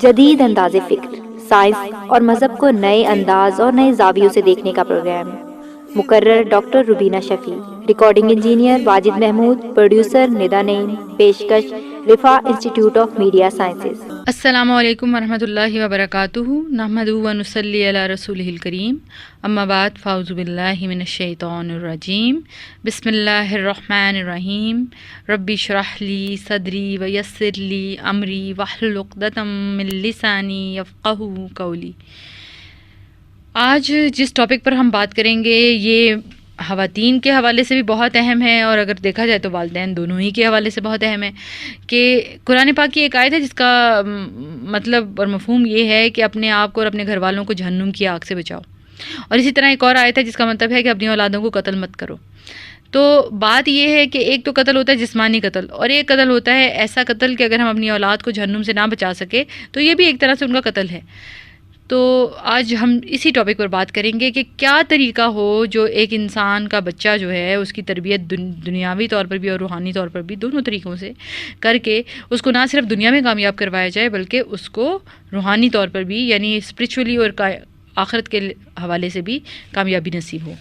جدید انداز فکر، سائنس اور مذہب کو نئے انداز اور نئے زاویوں سے دیکھنے کا پروگرام۔ مقرر doctor Rubina Shafi, recording engineer Wajid Mahmood, producer Nida Naeem, پیشکش Riphah institute of media sciences. السلام علیکم ورحمۃ اللہ وبرکاتہ، نحمدہ و نصلی علی رسولہ الکریم، اما بعد فاعوذ باللہ من الشیطان الرجیم، بسم اللہ الرحمن الرحیم، رب اشرح لی صدری ویسر لی امری واحلل عقدۃ من لسانی یفقہوا قولی۔ آج جس ٹاپک پر ہم بات کریں گے یہ خواتین کے حوالے سے بھی بہت اہم ہے، اور اگر دیکھا جائے تو والدین دونوں ہی کے حوالے سے بہت اہم ہے کہ قرآن پاک کی ایک آیت ہے جس کا مطلب اور مفہوم یہ ہے کہ اپنے آپ کو اور اپنے گھر والوں کو جہنم کی آگ سے بچاؤ، اور اسی طرح ایک اور آیت ہے جس کا مطلب ہے کہ اپنی اولادوں کو قتل مت کرو۔ تو بات یہ ہے کہ ایک تو قتل ہوتا ہے جسمانی قتل، اور ایک قتل ہوتا ہے ایسا قتل کہ اگر ہم اپنی اولاد کو جہنم سے نہ بچا سکے تو یہ بھی ایک طرح سے ان کا قتل ہے۔ تو آج ہم اسی ٹاپک پر بات کریں گے کہ کیا طریقہ ہو جو ایک انسان کا بچہ جو ہے اس کی تربیت دنیاوی طور پر بھی اور روحانی طور پر بھی دونوں طریقوں سے کر کے اس کو نہ صرف دنیا میں کامیاب کروایا جائے بلکہ اس کو روحانی طور پر بھی یعنی اسپریچولی اور آخرت کے حوالے سے بھی کامیابی نصیب ہو۔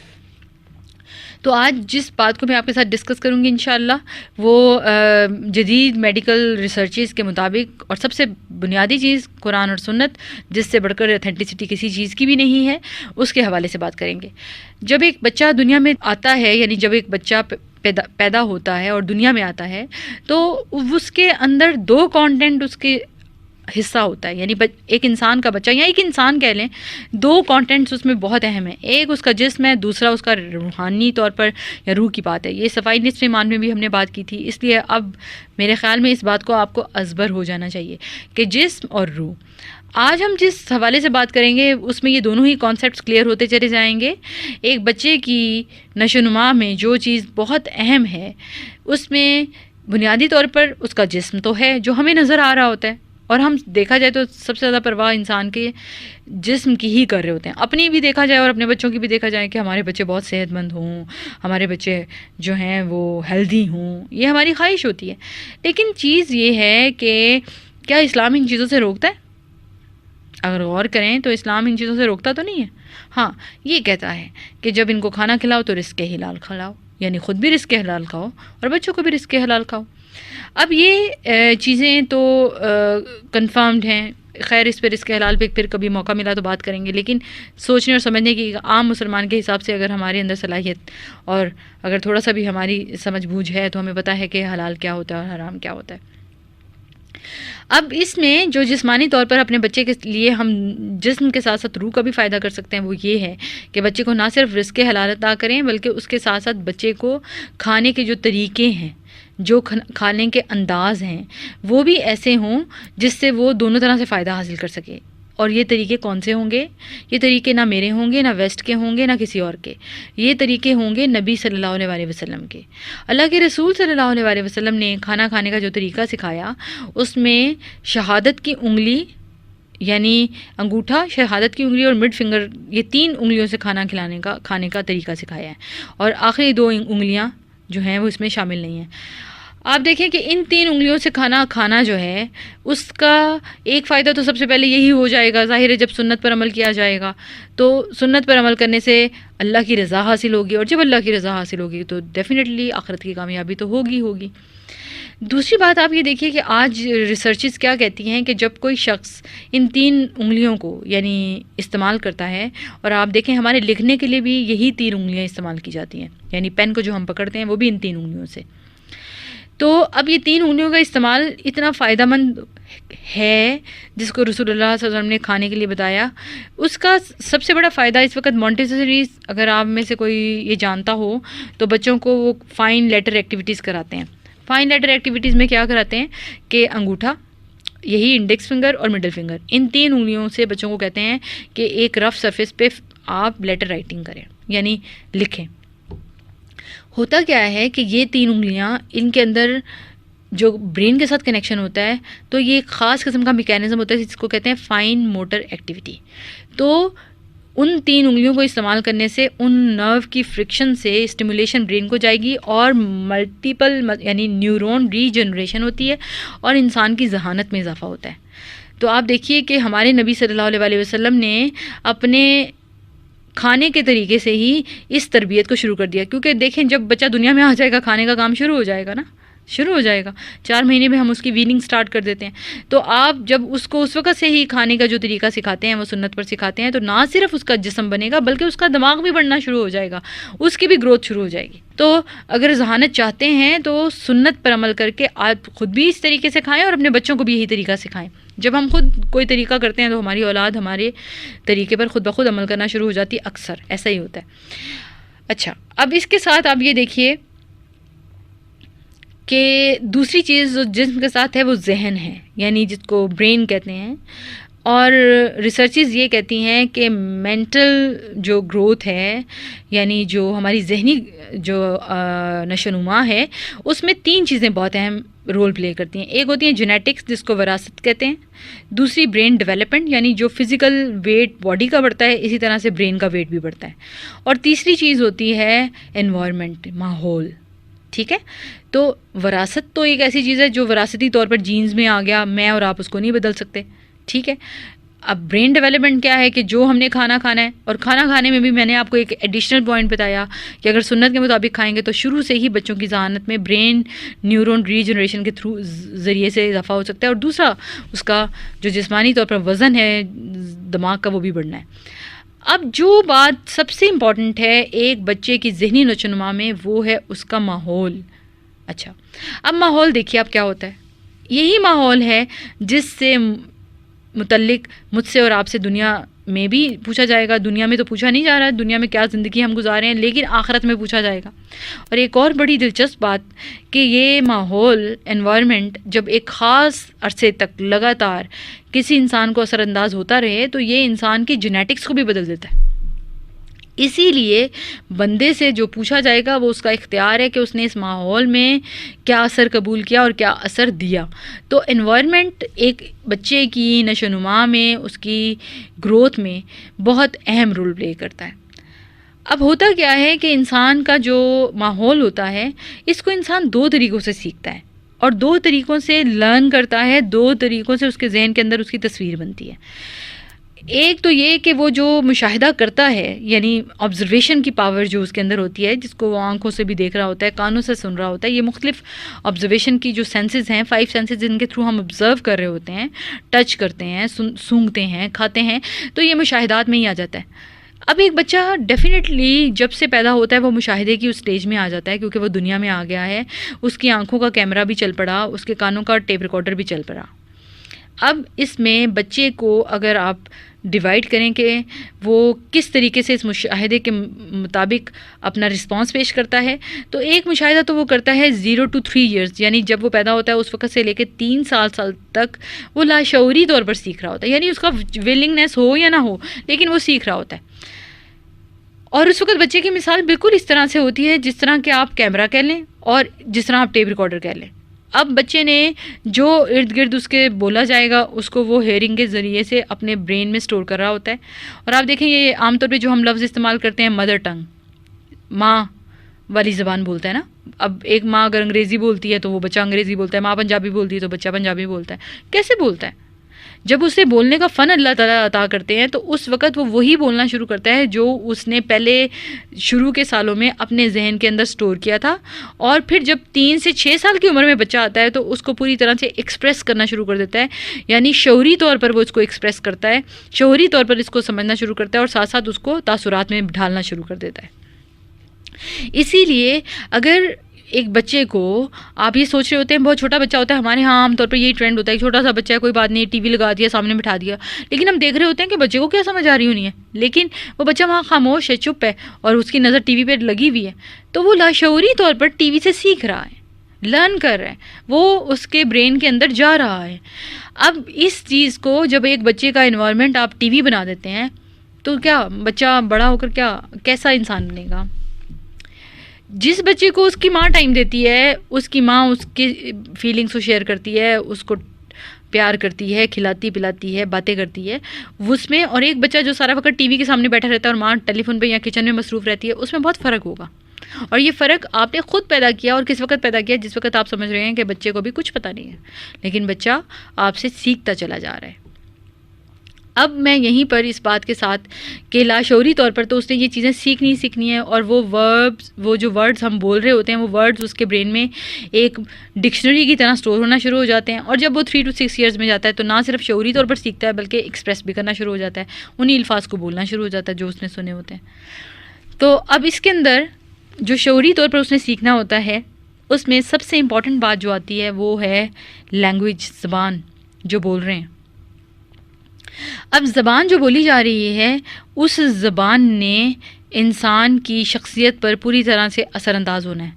تو آج جس بات کو میں آپ کے ساتھ ڈسکس کروں گی انشاءاللہ وہ جدید میڈیکل ریسرچز کے مطابق، اور سب سے بنیادی چیز قرآن اور سنت جس سے بڑھ کر اتھینٹسٹی کسی چیز کی بھی نہیں ہے، اس کے حوالے سے بات کریں گے۔ جب ایک بچہ دنیا میں آتا ہے، یعنی جب ایک بچہ پیدا ہوتا ہے اور دنیا میں آتا ہے تو اس کے اندر دو کانٹینٹ اس کے حصہ ہوتا ہے، یعنی ایک انسان کا بچہ یا ایک انسان کہہ لیں، دو کانٹینٹس اس میں بہت اہم ہیں، ایک اس کا جسم ہے، دوسرا اس کا روحانی طور پر یا روح کی بات ہے۔ یہ صفائی نصف ایمان میں بھی ہم نے بات کی تھی، اس لیے اب میرے خیال میں اس بات کو آپ کو ازبر ہو جانا چاہیے کہ جسم اور روح۔ آج ہم جس حوالے سے بات کریں گے اس میں یہ دونوں ہی کانسیپٹس کلیئر ہوتے چلے جائیں گے۔ ایک بچے کی نشو و نما میں جو چیز بہت اہم ہے اس میں بنیادی طور پر اس کا جسم تو ہے جو ہمیں نظر آ رہا ہوتا ہے، اور ہم دیکھا جائے تو سب سے زیادہ پرواہ انسان کے جسم کی ہی کر رہے ہوتے ہیں، اپنی بھی دیکھا جائے اور اپنے بچوں کی بھی دیکھا جائے کہ ہمارے بچے بہت صحت مند ہوں، ہمارے بچے جو ہیں وہ ہیلدی ہوں، یہ ہماری خواہش ہوتی ہے۔ لیکن چیز یہ ہے کہ کیا اسلام ان چیزوں سے روکتا ہے؟ اگر غور کریں تو اسلام ان چیزوں سے روکتا تو نہیں ہے۔ ہاں، یہ کہتا ہے کہ جب ان کو کھانا کھلاؤ تو رزق حلال کھلاؤ، یعنی خود بھی رزق حلال کھاؤ اور بچوں کو بھی رزق حلال کھاؤ۔ اب یہ چیزیں تو کنفرمڈ ہیں، خیر اس پہ رزق حلال پہ پھر کبھی موقع ملا تو بات کریں گے، لیکن سوچنے اور سمجھنے کی عام مسلمان کے حساب سے اگر ہمارے اندر صلاحیت اور اگر تھوڑا سا بھی ہماری سمجھ بوجھ ہے تو ہمیں پتہ ہے کہ حلال کیا ہوتا ہے اور حرام کیا ہوتا ہے۔ اب اس میں جو جسمانی طور پر اپنے بچے کے لیے ہم جسم کے ساتھ ساتھ روح کا بھی فائدہ کر سکتے ہیں وہ یہ ہے کہ بچے کو نہ صرف رزق حلال عطا کریں بلکہ اس کے ساتھ ساتھ بچے کو کھانے کے جو طریقے ہیں، جو کھانے کے انداز ہیں وہ بھی ایسے ہوں جس سے وہ دونوں طرح سے فائدہ حاصل کر سکے۔ اور یہ طریقے کون سے ہوں گے؟ یہ طریقے نہ میرے ہوں گے، نہ ویسٹ کے ہوں گے، نہ کسی اور کے، یہ طریقے ہوں گے نبی صلی اللہ علیہ وسلم کے۔ اللہ کے رسول صلی اللہ علیہ وسلم نے کھانا کھانے کا جو طریقہ سکھایا اس میں شہادت کی انگلی یعنی انگوٹھا، شہادت کی انگلی اور مڈ فنگر، یہ 3 انگلیوں سے کھانے کا طریقہ سکھایا ہے، اور آخری 2 انگلیاں جو ہیں وہ اس میں شامل نہیں ہیں۔ آپ دیکھیں کہ ان 3 انگلیوں سے کھانا جو ہے اس کا ایک فائدہ تو سب سے پہلے یہی ہو جائے گا، ظاہر ہے جب سنت پر عمل کیا جائے گا تو سنت پر عمل کرنے سے اللہ کی رضا حاصل ہوگی، اور جب اللہ کی رضا حاصل ہوگی تو ڈیفینیٹلی آخرت کی کامیابی تو ہوگی۔ دوسری بات آپ یہ دیکھیے کہ آج ریسرچز کیا کہتی ہیں کہ جب کوئی شخص ان 3 انگلیوں کو یعنی استعمال کرتا ہے، اور آپ دیکھیں ہمارے لکھنے کے لیے بھی یہی 3 انگلیاں استعمال کی جاتی ہیں، یعنی پین کو جو ہم پکڑتے ہیں وہ بھی ان 3 انگلیوں سے، تو اب یہ 3 انگلیوں کا استعمال اتنا فائدہ مند ہے جس کو رسول اللہ صلی اللہ علیہ وسلم نے کھانے کے لیے بتایا۔ اس کا سب سے بڑا فائدہ اس وقت مونٹیسریز، اگر آپ میں سے کوئی یہ جانتا ہو تو بچوں کو وہ فائن لیٹر ایکٹیویٹیز کراتے ہیں۔ فائن لیٹر ایکٹیویٹیز میں کیا کراتے ہیں کہ انگوٹھا، یہی انڈیکس فنگر اور مڈل فنگر، ان 3 انگلیوں سے بچوں کو کہتے ہیں کہ ایک رف سرفیس پہ آپ لیٹر رائٹنگ کریں، یعنی لکھیں۔ ہوتا کیا ہے کہ یہ 3 انگلیاں ان کے اندر جو برین کے ساتھ کنیکشن ہوتا ہے تو یہ ایک خاص قسم کا میکینزم ہوتا ہے جس کو کہتے ہیں فائن موٹر ایکٹیویٹی۔ تو ان 3 انگلیوں کو استعمال کرنے سے ان نرو کی فرکشن سے اسٹیمولیشن برین کو جائے گی اور ملٹیپل یعنی نیورون ری جنریشن ہوتی ہے اور انسان کی ذہانت میں اضافہ ہوتا ہے۔ تو آپ دیکھیے کہ ہمارے نبی صلی اللہ علیہ وسلم نے اپنے کھانے کے طریقے سے ہی اس تربیت کو شروع کر دیا، کیونکہ دیکھیں جب بچہ دنیا میں آ جائے گا کھانے کا کام شروع ہو جائے گا نا، شروع ہو جائے گا، 4 مہینے میں ہم اس کی ویننگ سٹارٹ کر دیتے ہیں، تو آپ جب اس کو اس وقت سے ہی کھانے کا جو طریقہ سکھاتے ہیں وہ سنت پر سکھاتے ہیں، تو نہ صرف اس کا جسم بنے گا بلکہ اس کا دماغ بھی بڑھنا شروع ہو جائے گا، اس کی بھی گروتھ شروع ہو جائے گی۔ تو اگر ذہانت چاہتے ہیں تو سنت پر عمل کر کے آپ خود بھی اس طریقے سے کھائیں اور اپنے بچوں کو بھی یہی طریقہ سکھائیں۔ جب ہم خود کوئی طریقہ کرتے ہیں تو ہماری اولاد ہمارے طریقے پر خود بخود عمل کرنا شروع ہو جاتی ہے، اکثر ایسا ہی ہوتا ہے۔ اچھا، اب اس کے ساتھ آپ یہ دیکھیے کہ دوسری چیز جو جسم کے ساتھ ہے وہ ذہن ہے، یعنی جس کو برین کہتے ہیں، اور ریسرچز یہ کہتی ہیں کہ مینٹل جو گروتھ ہے، یعنی جو ہماری ذہنی جو نشو و نما ہے، اس میں 3 چیزیں بہت اہم رول پلے کرتی ہیں۔ ایک ہوتی ہیں جینیٹکس، جس کو وراثت کہتے ہیں، دوسری برین ڈیولپمنٹ، یعنی جو فزیکل ویٹ باڈی کا بڑھتا ہے اسی طرح سے برین کا ویٹ بھی بڑھتا ہے، اور تیسری چیز ہوتی ہے انوائرمنٹ، ماحول۔ ٹھیک ہے، تو وراثت تو ایک ایسی چیز ہے جو وراثتی طور پر جینز میں آ گیا، میں اور آپ اس کو نہیں بدل سکتے، ٹھیک ہے۔ اب برین ڈیولپمنٹ کیا ہے کہ جو ہم نے کھانا کھانا ہے، اور کھانا کھانے میں بھی میں نے آپ کو ایک ایڈیشنل پوائنٹ بتایا کہ اگر سنت کے مطابق کھائیں گے تو شروع سے ہی بچوں کی ذہانت میں برین نیورون ریجنریشن کے تھرو ذریعے سے اضافہ ہو سکتا ہے، اور دوسرا اس کا جو جسمانی طور پر وزن ہے دماغ کا وہ بھی بڑھنا ہے۔ اب جو بات سب سے امپورٹنٹ ہے ایک بچے کی ذہنی نشو و نما میں، وہ ہے اس کا ماحول۔ اچھا، اب ماحول دیکھیے اب کیا ہوتا ہے، یہی ماحول ہے جس سے متعلق مجھ سے اور آپ سے دنیا میں بھی پوچھا جائے گا۔ دنیا میں تو پوچھا نہیں جا رہا ہے دنیا میں کیا زندگی ہم گزارے ہیں، لیکن آخرت میں پوچھا جائے گا۔ اور ایک اور بڑی دلچسپ بات کہ یہ ماحول، انوائرمنٹ، جب ایک خاص عرصے تک لگاتار کسی انسان کو اثر انداز ہوتا رہے تو یہ انسان کی جینیٹکس کو بھی بدل دیتا ہے۔ اسی لیے بندے سے جو پوچھا جائے گا وہ اس کا اختیار ہے کہ اس نے اس ماحول میں کیا اثر قبول کیا اور کیا اثر دیا۔ تو انوائرمنٹ ایک بچے کی نشو و نما میں، اس کی گروتھ میں بہت اہم رول پلے کرتا ہے۔ اب ہوتا کیا ہے کہ انسان کا جو ماحول ہوتا ہے اس کو انسان 2 طریقوں سے سیکھتا ہے، اور 2 طریقوں سے لرن کرتا ہے، 2 طریقوں سے اس کے ذہن کے اندر اس کی تصویر بنتی ہے۔ ایک تو یہ کہ وہ جو مشاہدہ کرتا ہے، یعنی آبزرویشن کی پاور جو اس کے اندر ہوتی ہے، جس کو وہ آنکھوں سے بھی دیکھ رہا ہوتا ہے، کانوں سے سن رہا ہوتا ہے، یہ مختلف آبزرویشن کی جو سینسز ہیں، 5 سینسز جن کے تھرو ہم آبزرو کر رہے ہوتے ہیں، ٹچ کرتے ہیں، سونگھتے ہیں، کھاتے ہیں، تو یہ مشاہدات میں ہی آ جاتا ہے۔ اب ایک بچہ ڈیفینیٹلی جب سے پیدا ہوتا ہے وہ مشاہدے کی اس سٹیج میں آ جاتا ہے، کیونکہ وہ دنیا میں آ گیا ہے، اس کی آنکھوں کا کیمرہ بھی چل پڑا، اس کے کانوں کا ٹیپ ریکارڈر بھی چل پڑا۔ اب اس میں بچے کو اگر آپ ڈیوائڈ کریں کہ وہ کس طریقے سے اس مشاہدے کے مطابق اپنا رسپانس پیش کرتا ہے، تو ایک مشاہدہ تو وہ کرتا ہے 0 to 3 ایئرز، یعنی جب وہ پیدا ہوتا ہے اس وقت سے لے کے 3 سال تک وہ لاشعوری طور پر سیکھ رہا ہوتا ہے، یعنی اس کا ولنگنیس ہو یا نہ ہو لیکن وہ سیکھ رہا ہوتا ہے۔ اور اس وقت بچے کی مثال بالکل اس طرح سے ہوتی ہے جس طرح کہ آپ کیمرہ کہہ لیں اور جس طرح آپ ٹیپ ریکارڈر کہہ لیں۔ اب بچے نے جو ارد گرد اس کے بولا جائے گا اس کو وہ ہیئرنگ کے ذریعے سے اپنے برین میں سٹور کر رہا ہوتا ہے۔ اور آپ دیکھیں یہ عام طور پہ جو ہم لفظ استعمال کرتے ہیں مدر ٹنگ، ماں والی زبان بولتا ہے نا۔ اب ایک ماں اگر انگریزی بولتی ہے تو وہ بچہ انگریزی بولتا ہے، ماں پنجابی بولتی ہے تو بچہ پنجابی بولتا ہے۔ کیسے بولتا ہے؟ جب اسے بولنے کا فن اللہ تعالیٰ عطا کرتے ہیں تو اس وقت وہ وہی بولنا شروع کرتا ہے جو اس نے پہلے شروع کے سالوں میں اپنے ذہن کے اندر سٹور کیا تھا، اور پھر جب 3 سے 6 سال کی عمر میں بچہ آتا ہے تو اس کو پوری طرح سے ایکسپریس کرنا شروع کر دیتا ہے، یعنی شعوری طور پر وہ اس کو ایکسپریس کرتا ہے، شعوری طور پر اس کو سمجھنا شروع کرتا ہے، اور ساتھ ساتھ اس کو تاثرات میں ڈھالنا شروع کر دیتا ہے۔ اسی لیے اگر ایک بچے کو آپ یہ سوچ رہے ہوتے ہیں بہت چھوٹا بچہ ہوتا ہے، ہمارے ہاں عام طور پہ یہی ٹرینڈ ہوتا ہے کہ چھوٹا سا بچہ ہے کوئی بات نہیں، ٹی وی لگا دیا، سامنے بٹھا دیا، لیکن ہم دیکھ رہے ہوتے ہیں کہ بچے کو کیا سمجھ آ رہی ہونی ہے، لیکن وہ بچہ وہاں خاموش ہے، چپ ہے، اور اس کی نظر ٹی وی پہ لگی ہوئی ہے، تو وہ لاشعوری طور پر ٹی وی سے سیکھ رہا ہے، لرن کر رہا ہے، وہ اس کے برین کے اندر جا رہا ہے۔ اب اس چیز کو جب ایک بچے کا انوائرمنٹ آپ ٹی وی بنا دیتے ہیں تو کیا بچہ بڑا ہو کر کیسا انسان بنے گا؟ جس بچے کو اس کی ماں ٹائم دیتی ہے، اس کی ماں اس کی فیلنگس کو شیئر کرتی ہے، اس کو پیار کرتی ہے، کھلاتی پلاتی ہے، باتیں کرتی ہے اس میں، اور ایک بچہ جو سارا وقت ٹی وی کے سامنے بیٹھا رہتا ہے اور ماں ٹیلی فون پہ یا کچن میں مصروف رہتی ہے، اس میں بہت فرق ہوگا۔ اور یہ فرق آپ نے خود پیدا کیا، اور کس وقت پیدا کیا؟ جس وقت آپ سمجھ رہے ہیں کہ بچے کو بھی کچھ پتہ نہیں ہے، لیکن بچہ آپ سے سیکھتا چلا جا رہا ہے۔ اب میں یہیں پر اس بات کے ساتھ کہ لاشعوری طور پر تو اس نے یہ چیزیں سیکھنی ہیں، اور وہ جو ورڈز ہم بول رہے ہوتے ہیں وہ ورڈز اس کے برین میں ایک ڈکشنری کی طرح سٹور ہونا شروع ہو جاتے ہیں، اور جب وہ 3 to 6 ایئرز میں جاتا ہے تو نہ صرف شعوری طور پر سیکھتا ہے بلکہ ایکسپریس بھی کرنا شروع ہو جاتا ہے، انہی الفاظ کو بولنا شروع ہو جاتا ہے جو اس نے سنے ہوتے ہیں۔ تو اب اس کے اندر جو شعوری طور پر اس نے سیکھنا ہوتا ہے اس میں سب سے امپورٹنٹ بات جو آتی ہے وہ ہے لینگویج، زبان جو بول رہے ہیں۔ اب زبان جو بولی جا رہی ہے اس زبان نے انسان کی شخصیت پر پوری طرح سے اثر انداز ہونا ہے۔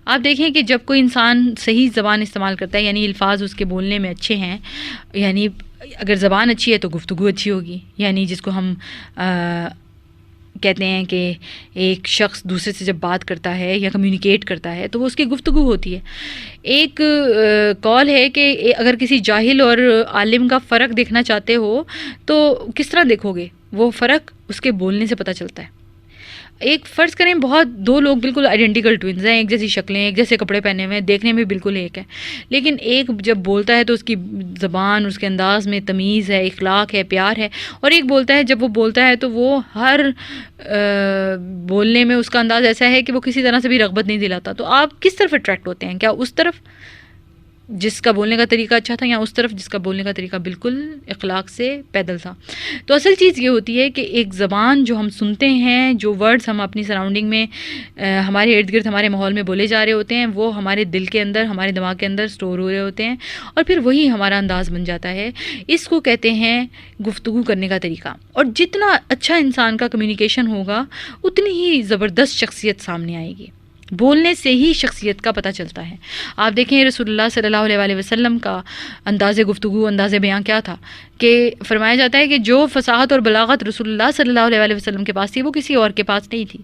آپ دیکھیں کہ جب کوئی انسان صحیح زبان استعمال کرتا ہے، یعنی الفاظ اس کے بولنے میں اچھے ہیں، یعنی اگر زبان اچھی ہے تو گفتگو اچھی ہوگی، یعنی جس کو ہم کہتے ہیں کہ ایک شخص دوسرے سے جب بات کرتا ہے یا کمیونیکیٹ کرتا ہے تو وہ اس کی گفتگو ہوتی ہے۔ ایک قول ہے کہ اگر کسی جاہل اور عالم کا فرق دیکھنا چاہتے ہو تو کس طرح دیکھو گے؟ وہ فرق اس کے بولنے سے پتہ چلتا ہے۔ ایک فرض کریں دو لوگ بالکل آئیڈینٹیکل ٹوئنز ہیں، ایک جیسی شکلیں، ایک جیسے کپڑے پہنے ہوئے ہیں، دیکھنے میں بالکل ایک ہے، لیکن ایک جب بولتا ہے تو اس کی زبان، اس کے انداز میں تمیز ہے، اخلاق ہے، پیار ہے، اور ایک بولتا ہے جب وہ بولتا ہے تو وہ ہر بولنے میں اس کا انداز ایسا ہے کہ وہ کسی طرح سے بھی رغبت نہیں دلاتا۔ تو آپ کس طرف اٹریکٹ ہوتے ہیں؟ کیا اس طرف جس کا بولنے کا طریقہ اچھا تھا، یا اس طرف جس کا بولنے کا طریقہ بالکل اخلاق سے پیدل تھا؟ تو اصل چیز یہ ہوتی ہے کہ ایک زبان جو ہم سنتے ہیں، جو ورڈز ہم اپنی سراؤنڈنگ میں، ہمارے ارد گرد، ہمارے ماحول میں بولے جا رہے ہوتے ہیں، وہ ہمارے دل کے اندر، ہمارے دماغ کے اندر سٹور ہو رہے ہوتے ہیں، اور پھر وہی ہمارا انداز بن جاتا ہے۔ اس کو کہتے ہیں گفتگو کرنے کا طریقہ، اور جتنا اچھا انسان کا کمیونیکیشن ہوگا اتنی ہی زبردست شخصیت سامنے آئے گی۔ بولنے سے ہی شخصیت کا پتہ چلتا ہے۔ آپ دیکھیں رسول اللہ صلی اللہ علیہ وسلم کا انداز گفتگو، انداز بیان کیا تھا، کہ فرمایا جاتا ہے کہ جو فصاحت اور بلاغت رسول اللہ صلی اللہ علیہ وسلم کے پاس تھی وہ کسی اور کے پاس نہیں تھی۔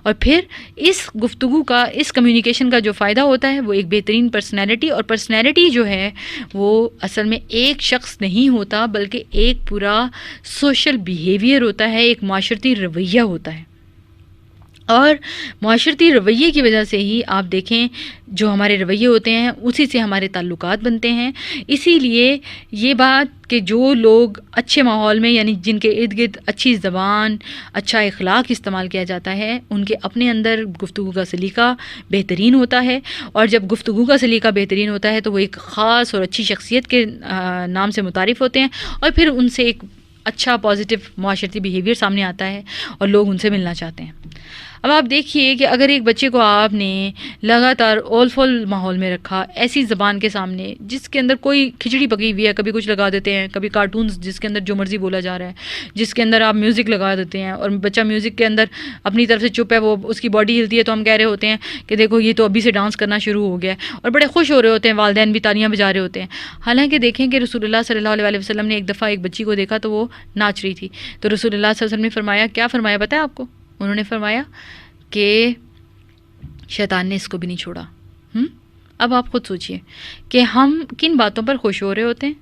اور پھر اس گفتگو کا، اس کمیونیکیشن کا جو فائدہ ہوتا ہے وہ ایک بہترین پرسنالٹی، اور پرسنالٹی جو ہے وہ اصل میں ایک شخص نہیں ہوتا بلکہ ایک پورا سوشل بیہیویئر ہوتا ہے، ایک معاشرتی رویہ ہوتا ہے۔ اور معاشرتی رویے کی وجہ سے ہی آپ دیکھیں جو ہمارے رویے ہوتے ہیں اسی سے ہمارے تعلقات بنتے ہیں۔ اسی لیے یہ بات کہ جو لوگ اچھے ماحول میں، یعنی جن کے ارد گرد اچھی زبان، اچھا اخلاق استعمال کیا جاتا ہے، ان کے اپنے اندر گفتگو کا سلیقہ بہترین ہوتا ہے، اور جب گفتگو کا سلیقہ بہترین ہوتا ہے تو وہ ایک خاص اور اچھی شخصیت کے نام سے متعارف ہوتے ہیں، اور پھر ان سے ایک اچھا پازیٹیو معاشرتی بیہیویئر سامنے آتا ہے اور لوگ ان سے ملنا چاہتے ہیں۔ اب آپ دیکھیے کہ اگر ایک بچے کو آپ نے لگاتار اول فول ماحول میں رکھا، ایسی زبان کے سامنے جس کے اندر کوئی کھچڑی پکی ہوئی ہے، کبھی کچھ لگا دیتے ہیں، کبھی کارٹونز جس کے اندر جو مرضی بولا جا رہا ہے، جس کے اندر آپ میوزک لگا دیتے ہیں، اور بچہ میوزک کے اندر اپنی طرف سے چپ ہے، وہ اس کی باڈی ہلتی ہے تو ہم کہہ رہے ہوتے ہیں کہ دیکھو یہ تو ابھی سے ڈانس کرنا شروع ہو گیا ہے، اور بڑے خوش ہو رہے ہوتے ہیں، والدین بھی تالیاں بجا رہے ہوتے ہیں۔ حالانکہ دیکھیں کہ رسول اللہ صلی اللہ علیہ وسلم نے ایک دفعہ ایک بچی کو دیکھا تو وہ ناچ رہی تھی، تو رسول اللہ صلی اللہ علیہ وسلم نے فرمایا، کیا فرمایا پتہ ہے آپ کو؟ انہوں نے فرمایا کہ شیطان نے اس کو بھی نہیں چھوڑا۔ اب آپ خود سوچئے کہ ہم کن باتوں پر خوش ہو رہے ہوتے ہیں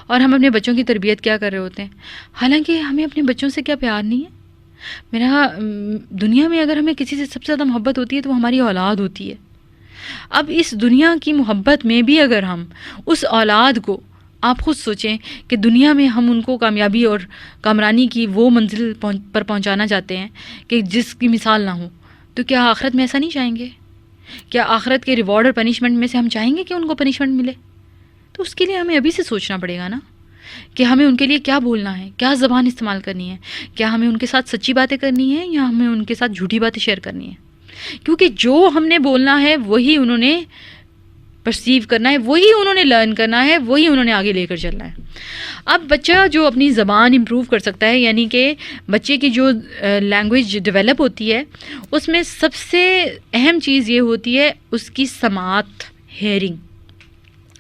اور ہم اپنے بچوں کی تربیت کیا کر رہے ہوتے ہیں، حالانکہ ہمیں اپنے بچوں سے کیا پیار نہیں ہے۔ میرا دنیا میں اگر ہمیں کسی سے سب سے زیادہ محبت ہوتی ہے تو وہ ہماری اولاد ہوتی ہے۔ اب اس دنیا کی محبت میں بھی اگر ہم اس اولاد کو، آپ خود سوچیں کہ دنیا میں ہم ان کو کامیابی اور کامرانی کی وہ منزل پر پہنچانا چاہتے ہیں کہ جس کی مثال نہ ہو، تو کیا آخرت میں ایسا نہیں چاہیں گے؟ کیا آخرت کے ریوارڈ اور پنشمنٹ میں سے ہم چاہیں گے کہ ان کو پنشمنٹ ملے؟ تو اس کے لیے ہمیں ابھی سے سوچنا پڑے گا نا کہ ہمیں ان کے لیے کیا بولنا ہے، کیا زبان استعمال کرنی ہے، کیا ہمیں ان کے ساتھ سچی باتیں کرنی ہیں یا ہمیں ان کے ساتھ جھوٹی باتیں شیئر کرنی ہیں، کیونکہ جو ہم نے بولنا ہے وہی انہوں نے پرسیو کرنا ہے، وہی انہوں نے لرن کرنا ہے، وہی انہوں نے آگے لے کر چلنا ہے۔ اب بچہ جو اپنی زبان امپروو کر سکتا ہے، یعنی کہ بچے کی جو لینگویج ڈیولپ ہوتی ہے اس میں سب سے اہم چیز یہ ہوتی ہے اس کی سماعت، ہیئرنگ۔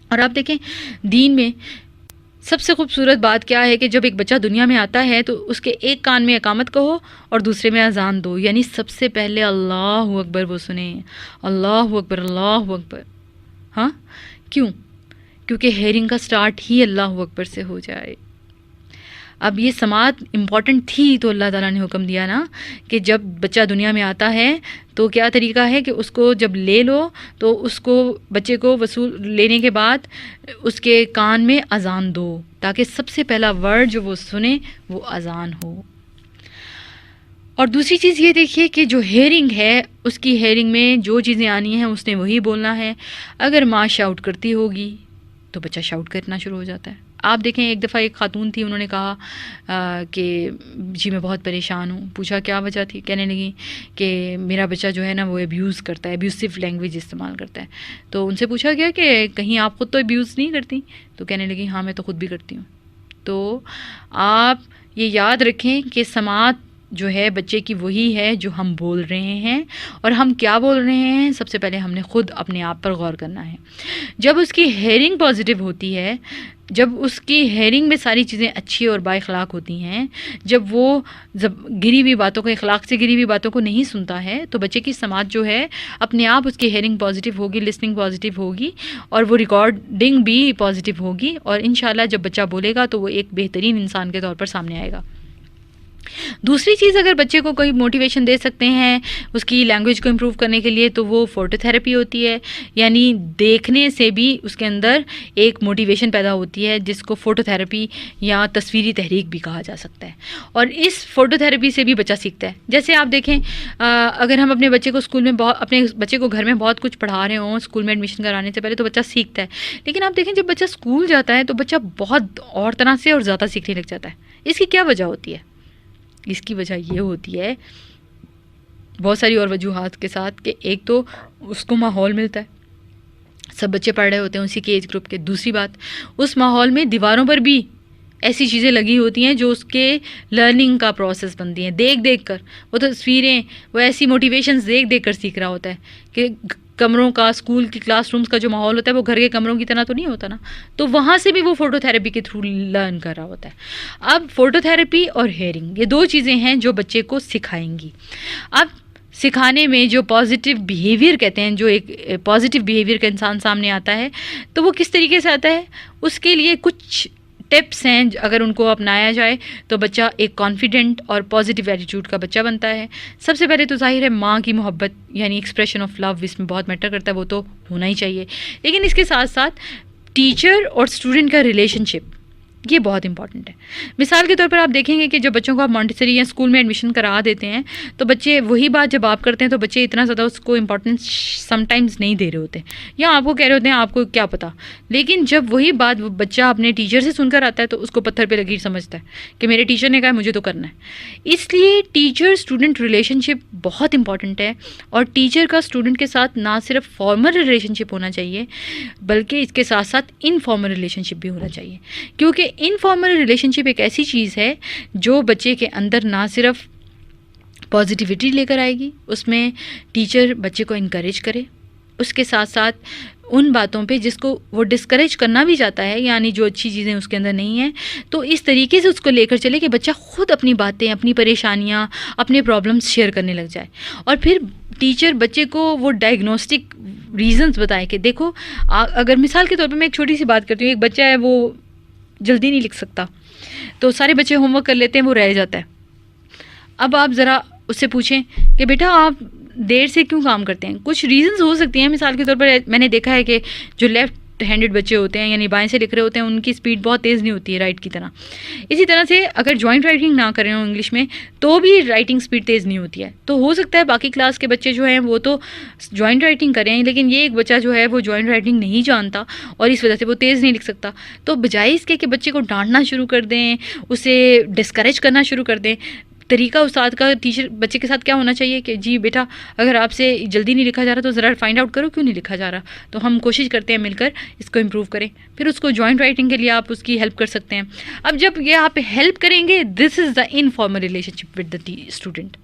اور آپ دیکھیں دین میں سب سے خوبصورت بات کیا ہے کہ جب ایک بچہ دنیا میں آتا ہے تو اس کے ایک کان میں اقامت کہو اور دوسرے میں اذان دو، یعنی سب سے پہلے اللہ اکبر وہ سنیں، اللہ اکبر، اللہ اکبر۔ ہاں کیوں؟ کیونکہ ہیئرنگ کا سٹارٹ ہی اللہ اکبر سے ہو جائے۔ اب یہ سماعت امپورٹنٹ تھی تو اللہ تعالیٰ نے حکم دیا نا کہ جب بچہ دنیا میں آتا ہے تو کیا طریقہ ہے کہ اس کو جب لے لو تو اس کو بچے کو وصول لینے کے بعد اس کے کان میں اذان دو تاکہ سب سے پہلا ورڈ جو وہ سنے وہ اذان ہو. اور دوسری چیز یہ دیکھیے کہ جو ہیئرنگ ہے اس کی ہیئرنگ میں جو چیزیں آنی ہیں اس نے وہی بولنا ہے. اگر ماں شاؤٹ کرتی ہوگی تو بچہ شاؤٹ کرنا شروع ہو جاتا ہے. آپ دیکھیں ایک دفعہ ایک خاتون تھی, انہوں نے کہا کہ جی میں بہت پریشان ہوں. پوچھا کیا وجہ تھی؟ کہنے لگی کہ میرا بچہ جو ہے نا وہ ابیوز کرتا ہے, ابیوسو لینگویج استعمال کرتا ہے. تو ان سے پوچھا گیا کہ کہیں آپ خود تو ابیوز نہیں کرتی؟ تو کہنے لگی ہاں میں تو خود بھی کرتی ہوں. تو آپ یہ یاد رکھیں کہ سماعت جو ہے بچے کی وہی ہے جو ہم بول رہے ہیں, اور ہم کیا بول رہے ہیں سب سے پہلے ہم نے خود اپنے آپ پر غور کرنا ہے. جب اس کی ہیئرنگ پازیٹیو ہوتی ہے, جب اس کی ہیئرنگ میں ساری چیزیں اچھی اور با اخلاق ہوتی ہیں, جب وہ گری ہوئی باتوں کو, اخلاق سے گری ہوئی باتوں کو نہیں سنتا ہے, تو بچے کی سماعت جو ہے اپنے آپ اس کی ہیئرنگ پازیٹیو ہوگی, لسننگ پازیٹیو ہوگی, اور وہ ریکارڈنگ بھی پازیٹیو ہوگی, اور انشاءاللہ جب بچہ بولے گا تو وہ ایک بہترین انسان کے طور پر سامنے آئے گا. دوسری چیز اگر بچے کو کوئی موٹیویشن دے سکتے ہیں اس کی لینگویج کو امپروو کرنے کے لیے تو وہ فوٹو تھراپی ہوتی ہے. یعنی دیکھنے سے بھی اس کے اندر ایک موٹیویشن پیدا ہوتی ہے جس کو فوٹو تھراپی یا تصویری تحریک بھی کہا جا سکتا ہے. اور اس فوٹو تھراپی سے بھی بچہ سیکھتا ہے. جیسے آپ دیکھیں اگر ہم اپنے بچے کو اسکول میں اپنے بچے کو گھر میں بہت کچھ پڑھا رہے ہوں اسکول میں ایڈمیشن کرانے سے پہلے تو بچہ سیکھتا ہے, لیکن آپ دیکھیں جب بچہ اسکول جاتا ہے تو بچہ بہت اور طرح سے اور زیادہ سیکھنے لگ جاتا ہے. اس کی کیا وجہ ہوتی ہے؟ اس کی وجہ یہ ہوتی ہے بہت ساری اور وجوہات کے ساتھ کہ ایک تو اس کو ماحول ملتا ہے, سب بچے پڑھ رہے ہوتے ہیں اسی کے ایج گروپ کے. دوسری بات, اس ماحول میں دیواروں پر بھی ایسی چیزیں لگی ہوتی ہیں جو اس کے لرننگ کا پروسیس بنتی ہیں. دیکھ دیکھ کر وہ تصویریں, وہ ایسی موٹیویشنز دیکھ دیکھ کر سیکھ رہا ہوتا ہے کہ کمروں کا, اسکول کی کلاس رومز کا جو ماحول ہوتا ہے وہ گھر کے کمروں کی طرح تو نہیں ہوتا نا, تو وہاں سے بھی وہ فوٹو تھراپی کے تھرو لرن کر رہا ہوتا ہے. اب فوٹو تھراپی اور ہیئرنگ یہ دو چیزیں ہیں جو بچے کو سکھائیں گی. اب سکھانے میں جو پازیٹیو بیہیویئر کہتے ہیں, جو ایک پازیٹیو بیہیویئر کا انسان سامنے آتا ہے تو وہ کس طریقے سے آتا ہے, اس کے لیے کچھ ٹپس ہیں. اگر ان کو اپنایا جائے تو بچہ ایک کانفیڈنٹ اور پازیٹیو ایٹیٹیوڈ کا بچہ بنتا ہے. سب سے پہلے تو ظاہر ہے ماں کی محبت یعنی ایکسپریشن آف لو اس میں بہت میٹر کرتا ہے, وہ تو ہونا ہی چاہیے. لیکن اس کے ساتھ ساتھ ٹیچر اور اسٹوڈنٹ کا ریلیشن شپ یہ بہت امپورٹنٹ ہے. مثال کے طور پر آپ دیکھیں گے کہ جب بچوں کو آپ مونٹیسری یا اسکول میں ایڈمیشن کرا دیتے ہیں تو بچے وہی بات جب آپ کرتے ہیں تو بچے اتنا زیادہ اس کو امپورٹنس سم ٹائمز نہیں دے رہے ہوتے, یا آپ کو کہہ رہے ہوتے ہیں آپ کو کیا پتہ. لیکن جب وہی بات بچہ اپنے ٹیچر سے سن کر آتا ہے تو اس کو پتھر پہ لکیر سمجھتا ہے کہ میرے ٹیچر نے کہا مجھے تو کرنا ہے. اس لیے ٹیچر اسٹوڈنٹ ریلیشن شپ بہت امپورٹنٹ ہے, اور ٹیچر کا اسٹوڈنٹ کے ساتھ نہ صرف فارمل ریلیشن شپ ہونا چاہیے بلکہ اس کے ساتھ ساتھ انفارمل ریلیشن شپ بھی ہونا چاہیے. کیونکہ انفارمل ریلیشن شپ ایک ایسی چیز ہے جو بچے کے اندر نہ صرف پازیٹیوٹی لے کر آئے گی, اس میں ٹیچر بچے کو انکریج کرے, اس کے ساتھ ساتھ ان باتوں پہ جس کو وہ ڈسکریج کرنا بھی چاہتا ہے یعنی جو اچھی چیزیں اس کے اندر نہیں ہیں تو اس طریقے سے اس کو لے کر چلے کہ بچہ خود اپنی باتیں, اپنی پریشانیاں, اپنے پرابلمس شیئر کرنے لگ جائے. اور پھر ٹیچر بچے کو وہ ڈائگنوسٹک ریزنز بتائے کہ دیکھو اگر مثال کے طور پہ میں ایک چھوٹی سی بات کرتی ہوں, ایک بچہ ہے وہ جلدی نہیں لکھ سکتا تو سارے بچے ہوم ورک کر لیتے ہیں, وہ رہ جاتا ہے. اب آپ ذرا اس سے پوچھیں کہ بیٹا آپ دیر سے کیوں کام کرتے ہیں. کچھ ریزنز ہو سکتی ہیں. مثال کے طور پر میں نے دیکھا ہے کہ جو لیفٹ ہینڈڈ بچے ہوتے ہیں یعنی بائیں سے لکھ رہے ہوتے ہیں ان کی سپیڈ بہت تیز نہیں ہوتی ہے رائٹ کی طرح. اسی طرح سے اگر جوائنٹ رائٹنگ نہ کریں ہوں انگلش میں تو بھی رائٹنگ سپیڈ تیز نہیں ہوتی ہے. تو ہو سکتا ہے باقی کلاس کے بچے جو ہیں وہ تو جوائنٹ رائٹنگ کریں, لیکن یہ ایک بچہ جو ہے وہ جوائنٹ رائٹنگ نہیں جانتا اور اس وجہ سے وہ تیز نہیں لکھ سکتا. تو بجائے اس کے کہ بچے کو ڈانٹنا شروع کر دیں, اسے ڈسکریج کرنا شروع کر دیں, طریقہ استاد کا ٹیچر بچے کے ساتھ کیا ہونا چاہیے کہ جی بیٹا اگر آپ سے جلدی نہیں لکھا جا رہا تو ذرا فائنڈ آؤٹ کرو کیوں نہیں لکھا جا رہا, تو ہم کوشش کرتے ہیں مل کر اس کو امپروو کریں. پھر اس کو جوائنٹ رائٹنگ کے لیے آپ اس کی ہیلپ کر سکتے ہیں. اب جب یہ آپ ہیلپ کریں گے this is the informal relationship with the student.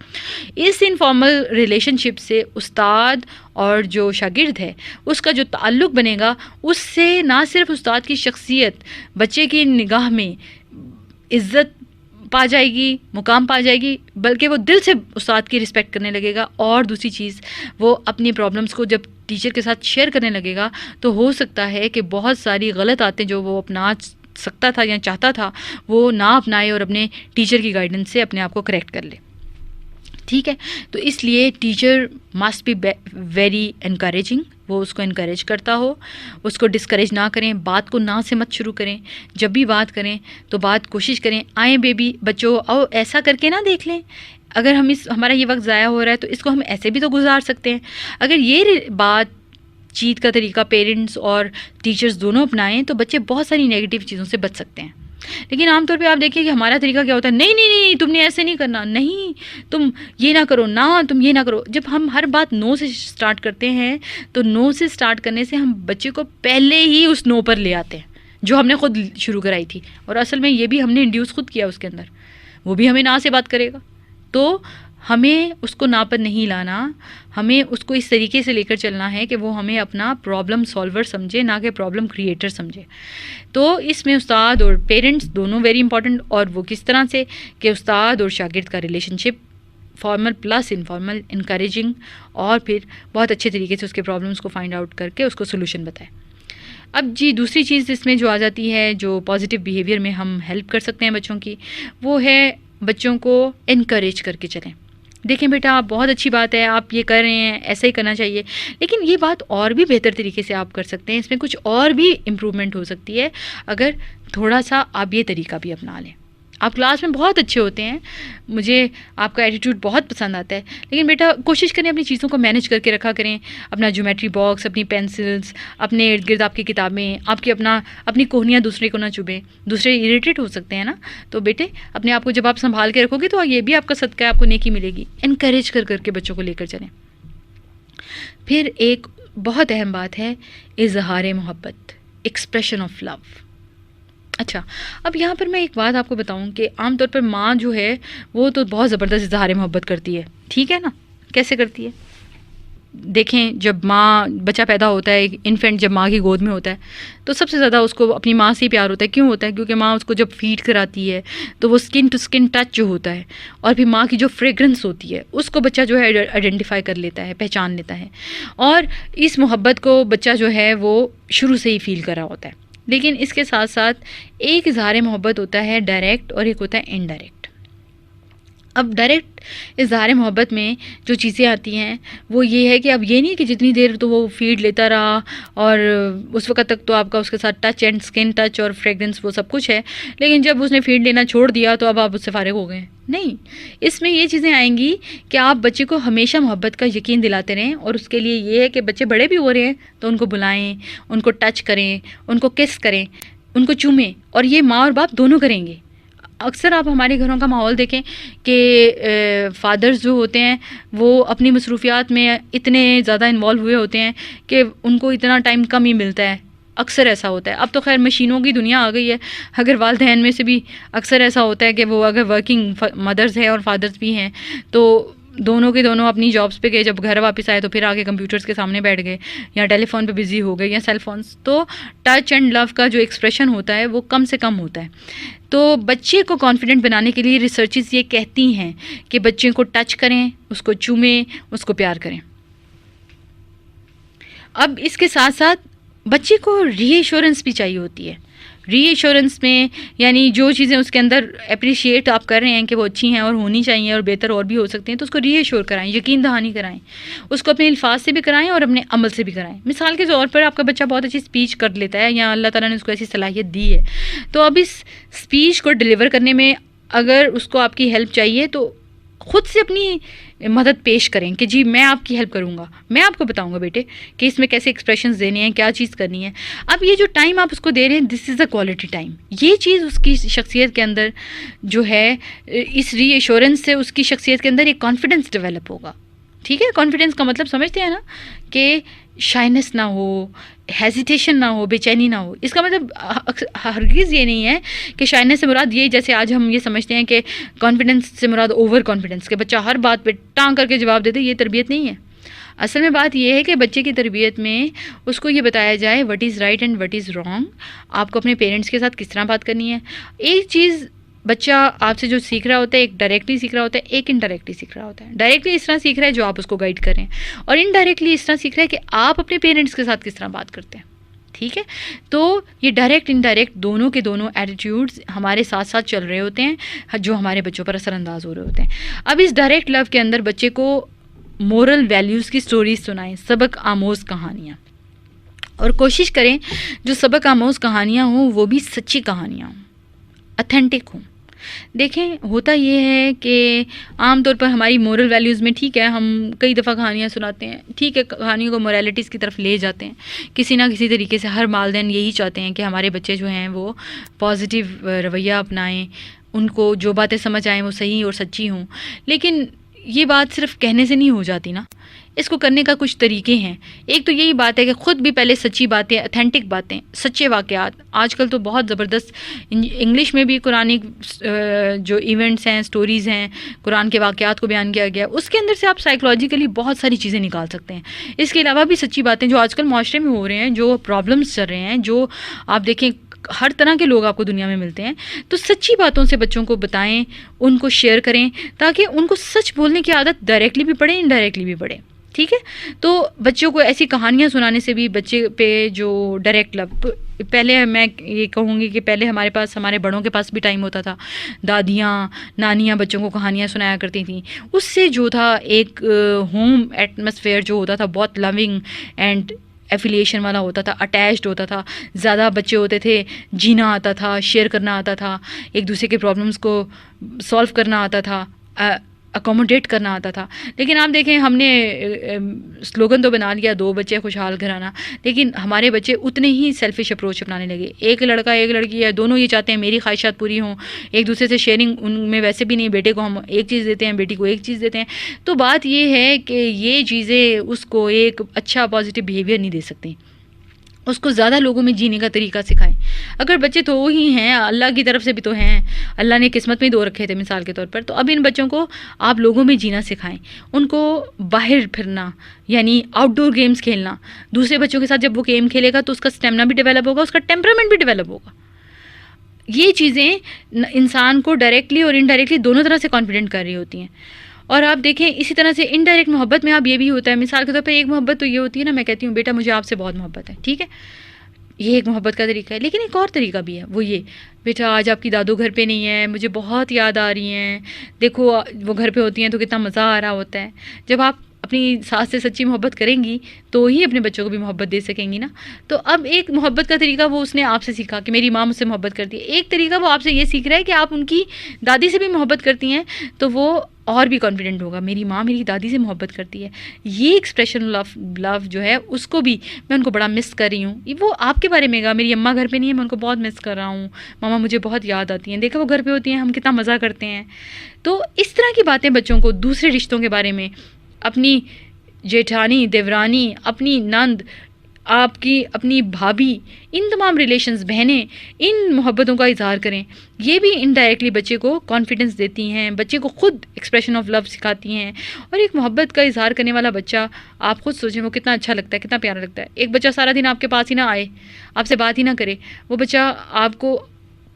اس انفارمل ریلیشن شپ سے استاد اور جو شاگرد ہے اس کا جو تعلق بنے گا اس سے نہ صرف استاد کی شخصیت بچے کی نگاہ میں عزت پا جائے گی, مقام پا جائے گی, بلکہ وہ دل سے استاد کی رسپیکٹ کرنے لگے گا. اور دوسری چیز وہ اپنی پرابلمس کو جب ٹیچر کے ساتھ شیئر کرنے لگے گا تو ہو سکتا ہے کہ بہت ساری غلط عادتیں جو وہ اپنا سکتا تھا یا چاہتا تھا وہ نہ اپنائے اور اپنے ٹیچر کی گائیڈنس سے اپنے آپ کو کریکٹ کر لے. ٹھیک ہے, تو اس لیے teacher must be very encouraging, وہ اس کو انکریج کرتا ہو, اس کو ڈسکریج نہ کریں, بات کو نہ سے مت شروع کریں. جب بھی بات کریں تو بات کوشش کریں آئیں بیبی بچوں او ایسا کر کے نہ دیکھ لیں, اگر ہمارا یہ وقت ضائع ہو رہا ہے تو اس کو ہم ایسے بھی تو گزار سکتے ہیں. اگر یہ بات چیت کا طریقہ پیرنٹس اور ٹیچرز دونوں اپنائیں تو بچے بہت ساری نیگیٹو چیزوں سے بچ سکتے ہیں. لیکن عام طور پہ آپ دیکھیے کہ ہمارا طریقہ کیا ہوتا ہے, نہیں نہیں نہیں تم نے ایسے نہیں کرنا, نہیں تم یہ نہ کرو, نہ تم یہ نہ کرو. جب ہم ہر بات نو سے سٹارٹ کرتے ہیں تو نو سے سٹارٹ کرنے سے ہم بچے کو پہلے ہی اس نو پر لے آتے ہیں جو ہم نے خود شروع کرائی تھی, اور اصل میں یہ بھی ہم نے انڈیوس خود کیا اس کے اندر. وہ بھی ہمیں نہ سے بات کرے گا, تو ہمیں اس کو نہ پر نہیں لانا, ہمیں اس کو اس طریقے سے لے کر چلنا ہے کہ وہ ہمیں اپنا پرابلم سالور سمجھے, نہ کہ پرابلم کریٹر سمجھے. تو اس میں استاد اور پیرنٹس دونوں ویری امپورٹنٹ, اور وہ کس طرح سے کہ استاد اور شاگرد کا ریلیشن شپ فارمل پلس انفارمل, انکریجنگ, اور پھر بہت اچھے طریقے سے اس کے پرابلمس کو فائنڈ آؤٹ کر کے اس کو سولوشن بتائے. اب جی دوسری چیز اس میں جو آ جاتی ہے جو پازیٹیو بیہیویئر میں ہم ہیلپ کر سکتے ہیں بچوں کی, وہ ہے بچوں کو انکریج کر کے چلیں. دیکھیں بیٹا بہت اچھی بات ہے, آپ یہ کر رہے ہیں, ایسا ہی کرنا چاہیے, لیکن یہ بات اور بھی بہتر طریقے سے آپ کر سکتے ہیں, اس میں کچھ اور بھی امپرومنٹ ہو سکتی ہے اگر تھوڑا سا آپ یہ طریقہ بھی اپنا لیں. آپ کلاس میں بہت اچھے ہوتے ہیں, مجھے آپ کا ایٹیٹیوڈ بہت پسند آتا ہے, لیکن بیٹا کوشش کریں اپنی چیزوں کو مینیج کر کے رکھا کریں. اپنا جیومیٹری باکس, اپنی پینسلز, اپنے ارد گرد آپ کی کتابیں, آپ کی اپنی کوہنیاں دوسرے کو نہ چبھیں, دوسرے اریٹیٹ ہو سکتے ہیں نا. تو بیٹے اپنے آپ کو جب آپ سنبھال کے رکھو گے تو یہ بھی آپ کا صدقہ ہے, آپ کو نیکی ملے گی. انکریج کر کے بچوں کو لے کر چلیں. پھر ایک بہت اہم بات ہے اظہار محبت, ایکسپریشن آف لو. اچھا, اب یہاں پر میں ایک بات آپ کو بتاؤں کہ عام طور پر ماں جو ہے وہ تو بہت زبردست اظہار محبت کرتی ہے, ٹھیک ہے نا. کیسے کرتی ہے؟ دیکھیں جب ماں بچہ پیدا ہوتا ہے, انفینٹ جب ماں کی گود میں ہوتا ہے تو سب سے زیادہ اس کو اپنی ماں سے ہی پیار ہوتا ہے. کیوں ہوتا ہے؟ کیونکہ ماں اس کو جب فیڈ کراتی ہے تو وہ اسکن ٹو اسکن ٹچ جو ہوتا ہے, اور پھر ماں کی جو فریگرنس ہوتی ہے اس کو بچہ جو ہے آئیڈینٹیفائی کر لیتا ہے, پہچان لیتا ہے, اور اس محبت کو بچہ جو ہے وہ شروع سے ہی فیل کر رہا ہوتا ہے. لیکن اس کے ساتھ ساتھ ایک اظہار محبت ہوتا ہے ڈائریکٹ اور ایک ہوتا ہے انڈائریکٹ. اب ڈائریکٹ اظہار محبت میں جو چیزیں آتی ہیں وہ یہ ہے کہ اب یہ نہیں کہ جتنی دیر تو وہ فیڈ لیتا رہا اور اس وقت تک تو آپ کا اس کے ساتھ ٹچ اینڈ اسکن ٹچ اور فریگرنس وہ سب کچھ ہے, لیکن جب اس نے فیڈ لینا چھوڑ دیا تو اب آپ اس سے فارغ ہو گئے. نہیں, اس میں یہ چیزیں آئیں گی کہ آپ بچے کو ہمیشہ محبت کا یقین دلاتے رہیں, اور اس کے لیے یہ ہے کہ بچے بڑے بھی ہو رہے ہیں تو ان کو بلائیں, ان کو ٹچ کریں, ان کو کس کریں, ان کو چومیں, اور یہ ماں اور باپ دونوں کریں گے. اکثر آپ ہمارے گھروں کا ماحول دیکھیں کہ فادرز جو ہوتے ہیں وہ اپنی مصروفیات میں اتنے زیادہ انوالو ہوئے ہوتے ہیں کہ ان کو اتنا ٹائم کم ہی ملتا ہے. اکثر ایسا ہوتا ہے. اب تو خیر مشینوں کی دنیا آ گئی ہے, اگر والدین میں سے بھی اکثر ایسا ہوتا ہے کہ وہ اگر ورکنگ مدرز ہیں اور فادرز بھی ہیں تو دونوں کے دونوں اپنی جابس پہ گئے, جب گھر واپس آئے تو پھر آگے کمپیوٹرز کے سامنے بیٹھ گئے یا ٹیلی فون پہ بزی ہو گئے یا سیل فونس. تو ٹچ اینڈ لو کا جو ایکسپریشن ہوتا ہے وہ کم سے کم ہوتا ہے. تو بچے کو کانفیڈنٹ بنانے کے لیے ریسرچز یہ کہتی ہیں کہ بچے کو ٹچ کریں, اس کو چومیں, اس کو پیار کریں. اب اس کے ساتھ ساتھ بچے کو ری ایشورنس بھی چاہیے ہوتی ہے. ری ایشورنس میں یعنی جو چیزیں اس کے اندر اپریشیٹ آپ کر رہے ہیں کہ وہ اچھی ہیں اور ہونی چاہیے اور بہتر اور بھی ہو سکتے ہیں, تو اس کو ری ایشور کرائیں, یقین دہانی کرائیں, اس کو اپنے الفاظ سے بھی کرائیں اور اپنے عمل سے بھی کرائیں. مثال کے طور پر آپ کا بچہ بہت اچھی اسپیچ کر لیتا ہے یا اللہ تعالیٰ نے اس کو ایسی صلاحیت دی ہے, تو اب اس اسپیچ کو ڈلیور کرنے میں اگر اس کو آپ کی ہیلپ چاہیے تو خود سے اپنی مدد پیش کریں کہ جی میں آپ کی ہیلپ کروں گا, میں آپ کو بتاؤں گا بیٹے کہ اس میں کیسے ایکسپریشنز دینے ہیں, کیا چیز کرنی ہے. اب یہ جو ٹائم آپ اس کو دے رہے ہیں دس از اے کوالٹی ٹائم. یہ چیز اس کی شخصیت کے اندر جو ہے اس ری ایشورنس سے اس کی شخصیت کے اندر ایک کانفیڈنس ڈیولپ ہوگا. ٹھیک ہے, کانفیڈنس کا مطلب سمجھتے ہیں نا کہ شائنس نہ ہو, ہیزیٹیشن نہ ہو, بے چینی نہ ہو. اس کا مطلب ہرگز یہ نہیں ہے کہ شائنس سے مراد یہ جیسے آج ہم یہ سمجھتے ہیں کہ کانفیڈنس سے مراد اوور کانفیڈنس, کہ بچہ ہر بات پہ ٹانگ کر کے جواب دیتے. یہ تربیت نہیں ہے. اصل میں بات یہ ہے کہ بچے کی تربیت میں اس کو یہ بتایا جائے what is right and what is wrong, آپ کو اپنے پیرنٹس کے ساتھ کس طرح بات کرنی ہے. ایک چیز بچہ آپ سے جو سیکھ رہا ہوتا ہے ایک ڈائریکٹلی سیکھ رہا ہوتا ہے, ایک انڈائریکٹلی سیکھ رہا ہوتا ہے. ڈائریکٹلی اس طرح سیکھ رہا ہے جو آپ اس کو گائیڈ کریں, اور انڈائریکٹلی اس طرح سیکھ رہا ہے کہ آپ اپنے پیرنٹس کے ساتھ کس طرح بات کرتے ہیں. ٹھیک ہے. تو یہ ڈائریکٹ انڈائریکٹ دونوں کے دونوں ایٹیٹیوڈز ہمارے ساتھ ساتھ چل رہے ہوتے ہیں جو ہمارے بچوں پر اثر انداز ہو رہے ہوتے ہیں. اب اس ڈائریکٹ لو کے اندر بچے کو مورل ویلیوز کی سٹوریز سنائیں، سبق آموز کہانیاں، اور کوشش کریں جو سبق آموز کہانیاں ہوں وہ بھی سچی کہانیاں ہوں، اتھینٹک ہوں. دیکھیں ہوتا یہ ہے کہ عام طور پر ہماری مورل ویلیوز میں ٹھیک ہے ہم کئی دفعہ کہانیاں سناتے ہیں، ٹھیک ہے کہانیوں کو موریلٹیز کی طرف لے جاتے ہیں، کسی نہ کسی طریقے سے ہر والدین یہی چاہتے ہیں کہ ہمارے بچے جو ہیں وہ پازیٹیو رویہ اپنائیں، ان کو جو باتیں سمجھ آئیں وہ صحیح اور سچی ہوں. لیکن یہ بات صرف کہنے سے نہیں ہو جاتی نا، اس کو کرنے کا کچھ طریقے ہیں. ایک تو یہی بات ہے کہ خود بھی پہلے سچی باتیں، اتھینٹک باتیں، سچے واقعات. آج کل تو بہت زبردست انگلش میں بھی قرآنک جو ایونٹس ہیں، سٹوریز ہیں، قرآن کے واقعات کو بیان کیا گیا، اس کے اندر سے آپ سائیکولوجیکلی بہت ساری چیزیں نکال سکتے ہیں. اس کے علاوہ بھی سچی باتیں جو آج کل معاشرے میں ہو رہے ہیں، جو پرابلمس چل رہے ہیں، جو آپ دیکھیں ہر طرح کے لوگ آپ کو دنیا میں ملتے ہیں، تو سچی باتوں سے بچوں کو بتائیں، ان کو شیئر کریں تاکہ ان کو سچ بولنے کی عادت ڈائریکٹلی بھی پڑے، انڈائریکٹلی بھی پڑے. ٹھیک ہے. تو بچوں کو ایسی کہانیاں سنانے سے بھی بچے پہ جو ڈائریکٹ لو، پہلے میں یہ کہوں گی کہ پہلے ہمارے بڑوں کے پاس بھی ٹائم ہوتا تھا، دادیاں نانیاں بچوں کو کہانیاں سنایا کرتی تھیں. اس سے جو تھا ایک ہوم ایٹماسفیئر جو ہوتا تھا بہت لونگ اینڈ ایفیلیشن والا ہوتا تھا، اٹیچڈ ہوتا تھا، زیادہ بچے ہوتے تھے، جینا آتا تھا، شیئر کرنا آتا تھا، ایک دوسرے کے پرابلمس کو سولو کرنا آتا تھا، اکوموڈیٹ کرنا آتا تھا. لیکن آپ دیکھیں ہم نے سلوگن تو بنا لیا 2 بچے خوشحال گھرانہ، لیکن ہمارے بچے اتنے ہی سیلفش اپروچ اپنانے لگے. ایک لڑکا ایک لڑکی ہے، دونوں یہ چاہتے ہیں میری خواہشات پوری ہوں، ایک دوسرے سے شیئرنگ ان میں ویسے بھی نہیں. بیٹے کو ہم ایک چیز دیتے ہیں، بیٹی کو ایک چیز دیتے ہیں. تو بات یہ ہے کہ یہ چیزیں اس کو ایک اچھا پازیٹیو بیہیویئر نہیں دے سکتی. اس کو زیادہ لوگوں میں جینے کا طریقہ سکھائیں. اگر بچے تو ہی ہیں، اللہ کی طرف سے بھی تو ہیں، اللہ نے قسمت میں 2 رکھے تھے مثال کے طور پر، تو اب ان بچوں کو آپ لوگوں میں جینا سکھائیں. ان کو باہر پھرنا، یعنی آؤٹ ڈور گیمز کھیلنا. دوسرے بچوں کے ساتھ جب وہ گیم کھیلے گا تو اس کا اسٹیمنا بھی ڈیولپ ہوگا، اس کا ٹیمپرامنٹ بھی ڈیولپ ہوگا. یہ چیزیں انسان کو ڈائریکٹلی اور انڈائریکٹلی دونوں طرح سے کانفیڈنٹ کر رہی ہوتی ہیں. اور آپ دیکھیں اسی طرح سے انڈائریکٹ محبت میں اب یہ بھی ہوتا ہے. مثال کے طور پر ایک محبت تو یہ ہوتی ہے نا، میں کہتی ہوں بیٹا مجھے آپ سے بہت محبت ہے، ٹھیک ہے، یہ ایک محبت کا طریقہ ہے. لیکن ایک اور طریقہ بھی ہے، وہ یہ بیٹا آج آپ کی دادو گھر پہ نہیں ہے، مجھے بہت یاد آ رہی ہیں، دیکھو وہ گھر پہ ہوتی ہیں تو کتنا مزہ آ رہا ہوتا ہے. جب آپ اپنی ساس سے سچی محبت کریں گی تو ہی اپنے بچوں کو بھی محبت دے سکیں گی نا. تو اب ایک محبت کا طریقہ وہ اس نے آپ سے سیکھا کہ میری ماں مجھ سے محبت کرتی ہے. ایک طریقہ وہ آپ سے یہ سیکھ رہا ہے کہ آپ ان کی دادی سے بھی محبت کرتی ہیں، تو وہ اور بھی کانفیڈنٹ ہوگا میری ماں میری دادی سے محبت کرتی ہے. یہ ایکسپریشن لو جو ہے اس کو بھی میں ان کو بڑا مس کر رہی ہوں. وہ آپ کے بارے میں گا میری اماں گھر پہ نہیں ہے، میں ان کو بہت مس کر رہا ہوں، ماما مجھے بہت یاد آتی ہیں، دیکھا وہ گھر پہ ہوتی ہیں، ہم کتنا مزہ کرتے ہیں. تو اس طرح کی باتیں بچوں کو دوسرے رشتوں کے بارے میں، اپنی جیٹھانی دیورانی، اپنی نند، آپ کی اپنی بھابھی، ان تمام ریلیشنز، بہنیں، ان محبتوں کا اظہار کریں. یہ بھی انڈائریکٹلی بچے کو کانفیڈنس دیتی ہیں، بچے کو خود ایکسپریشن آف لو سکھاتی ہیں. اور ایک محبت کا اظہار کرنے والا بچہ آپ خود سوچیں وہ کتنا اچھا لگتا ہے، کتنا پیارا لگتا ہے. ایک بچہ سارا دن آپ کے پاس ہی نہ آئے، آپ سے بات ہی نہ کرے، وہ بچہ آپ کو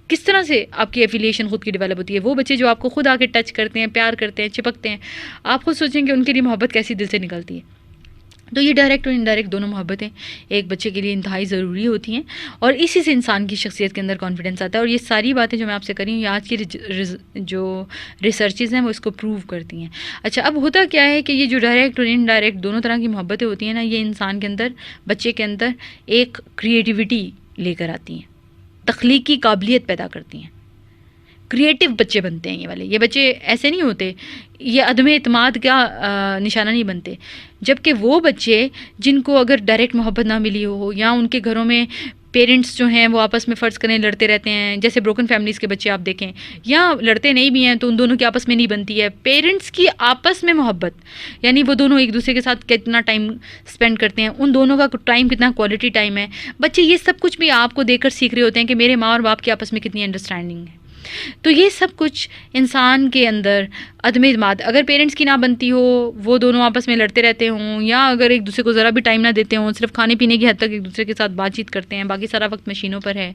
کس طرح سے آپ کی ایفیلیشن خود کی ڈیولپ ہوتی ہے. وہ بچے جو آپ کو خود آ کے ٹچ کرتے ہیں، پیار کرتے ہیں، چپکتے ہیں، آپ خود سوچیں کہ ان کے لیے محبت کیسی دل سے نکلتی ہے. تو یہ ڈائریکٹ اور انڈائریکٹ دونوں محبتیں ایک بچے کے لیے انتہائی ضروری ہوتی ہیں، اور اسی سے انسان کی شخصیت کے اندر کانفیڈنس آتا ہے. اور یہ ساری باتیں جو میں آپ سے کر رہی ہوں، یہ آج کی جو ریسرچز ہیں وہ اس کو پروو کرتی ہیں. اچھا اب ہوتا کیا ہے کہ یہ جو ڈائریکٹ اور انڈائریکٹ دونوں طرح کی محبتیں ہوتی ہیں نا، یہ انسان کے اندر، بچے کے اندر ایک کریٹیوٹی لے کر آتی ہیں، تخلیقی قابلیت پیدا کرتی ہیں. کریٹیو بچے بنتے ہیں یہ والے. یہ بچے ایسے نہیں ہوتے، یہ عدم اعتماد کا نشانہ نہیں بنتے. جبکہ وہ بچے جن کو اگر ڈائریکٹ محبت نہ ملی ہو، یا ان کے گھروں میں پیرنٹس جو ہیں وہ آپس میں فرض کریں لڑتے رہتے ہیں، جیسے بروکن فیملیز کے بچے آپ دیکھیں، یا لڑتے نہیں بھی ہیں تو ان دونوں کی آپس میں نہیں بنتی ہے. پیرنٹس کی آپس میں محبت، یعنی وہ دونوں ایک دوسرے کے ساتھ کتنا ٹائم اسپینڈ کرتے ہیں، ان دونوں کا ٹائم کتنا کوالٹی ٹائم ہے. بچے یہ سب کچھ بھی آپ کو دیکھ کر سیکھ رہے ہوتے ہیں کہ میرے ماں اور باپ کی آپس میں کتنی انڈرسٹینڈنگ ہے. تو یہ سب کچھ انسان کے اندر عدم اعتماد، اگر پیرنٹس کی نہ بنتی ہو، وہ دونوں آپس میں لڑتے رہتے ہوں، یا اگر ایک دوسرے کو ذرا بھی ٹائم نہ دیتے ہوں، صرف کھانے پینے کی حد تک ایک دوسرے کے ساتھ بات چیت کرتے ہیں، باقی سارا وقت مشینوں پر ہے،